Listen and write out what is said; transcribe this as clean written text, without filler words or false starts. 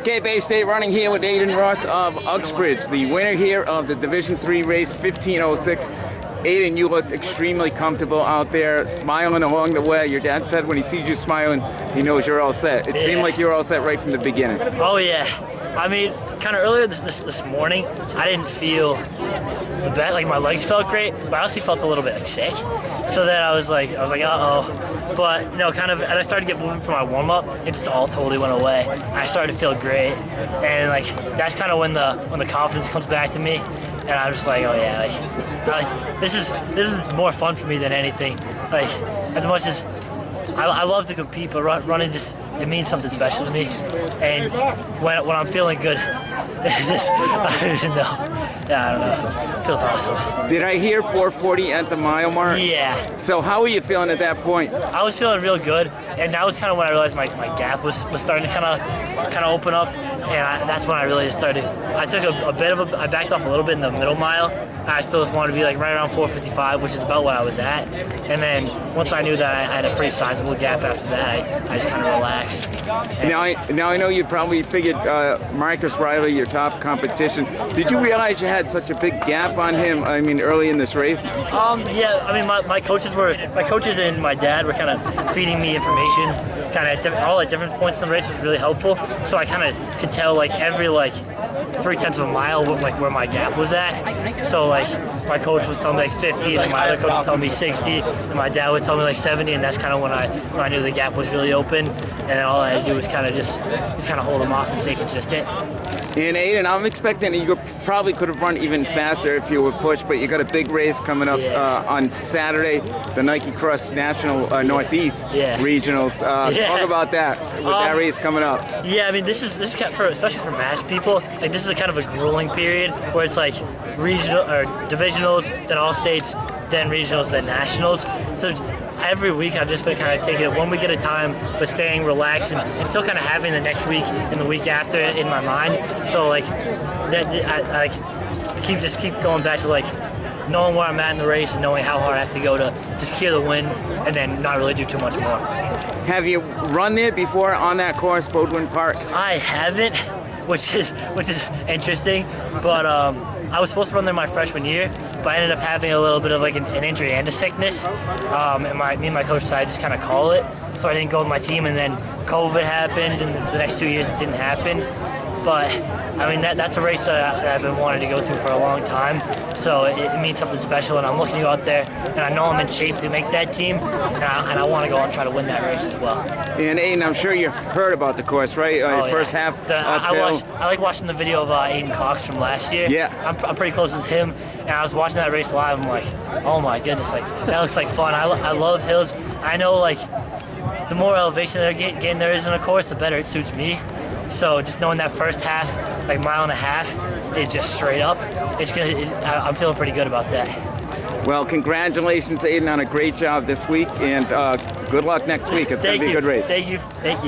Okay, Bay State running here with Aidan Ross of Uxbridge, the winner here of the Division III race, 15:06. Aidan, you look extremely comfortable out there, smiling along the way. Your dad said when he sees you smiling, he knows you're all set. It seemed like you were all set right from the beginning. Oh yeah, I mean, kind of earlier this morning, I didn't feel the best. Like my legs felt great, but I also felt a little bit like sick. So then I was like, uh-oh. But kind of as I started to get moving for my warm up, it just all totally went away. I started to feel great, and like that's kind of when the confidence comes back to me, and I'm just like, oh yeah, like this is more fun for me than anything. Like as much as I love to compete, but running just it means something special to me, and when I'm feeling good, it's just I don't even know. Yeah, I don't know. It feels awesome. Did I hear 4:40 at the mile mark? Yeah. So how were you feeling at that point? I was feeling real good, and that was kind of when I realized my gap was starting to kind of open up, and that's when I really just started. I took I backed off a little bit in the middle mile. I still just wanted to be like right around 4:55, which is about what I was at. And then once I knew that I had a pretty sizable gap after that, I just kind of relaxed. Now I know you probably figured Marcus Riley, your top competition. Did you realize you had such a big gap on him? I mean, early in this race. Yeah. I mean, my coaches and my dad were kind of feeding me information, kind of all at different points in the race was really helpful. So I kind of could tell like every 0.3 of a mile where my gap was at. So like my coach was telling me like 50, and my other coach was telling me 60, and my dad would tell me like 70, and that's kind of when I knew the gap was really open, and then all I had to do was kind of hold them off and stay consistent. And Aidan, I'm expecting you probably could have run even faster if you were pushed, but you got a big race coming up on Saturday, the Nike Cross National Northeast Regionals. Talk about that with that race coming up. Yeah, I mean this is especially for mass people. Like this is a kind of a grueling period where it's like regional or divisionals, then all states, then regionals, then nationals. So every week I've just been kind of taking it 1 week at a time, but staying relaxed and still kind of having the next week and the week after in my mind. So like that, I keep going back to like knowing where I'm at in the race and knowing how hard I have to go to just secure the win, and then not really do too much more. Have you run there before on that course, Bodwin Park? I haven't, which is interesting, but I was supposed to run there my freshman year, but I ended up having a little bit of like an injury and a sickness, and me and my coach decided to just kind of call it, so I didn't go with my team, and then COVID happened, and for the next 2 years it didn't happen. But I mean that's a race that I've been wanting to go to for a long time, so it means something special, and I'm looking to go out there, and I know I'm in shape to make that team, and I want to go out and try to win that race as well. And Aidan, I'm sure you've heard about the course, right? First half I like watching the video of Aidan Cox from last year. Yeah. I'm pretty close with him, and I was watching that race live. I'm like, oh my goodness, like that looks like fun. I love hills. I know like the more elevation there is in a course, the better it suits me. So just knowing that first half, like mile and a half, is just straight up. I'm feeling pretty good about that. Well, congratulations, Aidan, on a great job this week, and good luck next week. It's going to be a good race. Thank you.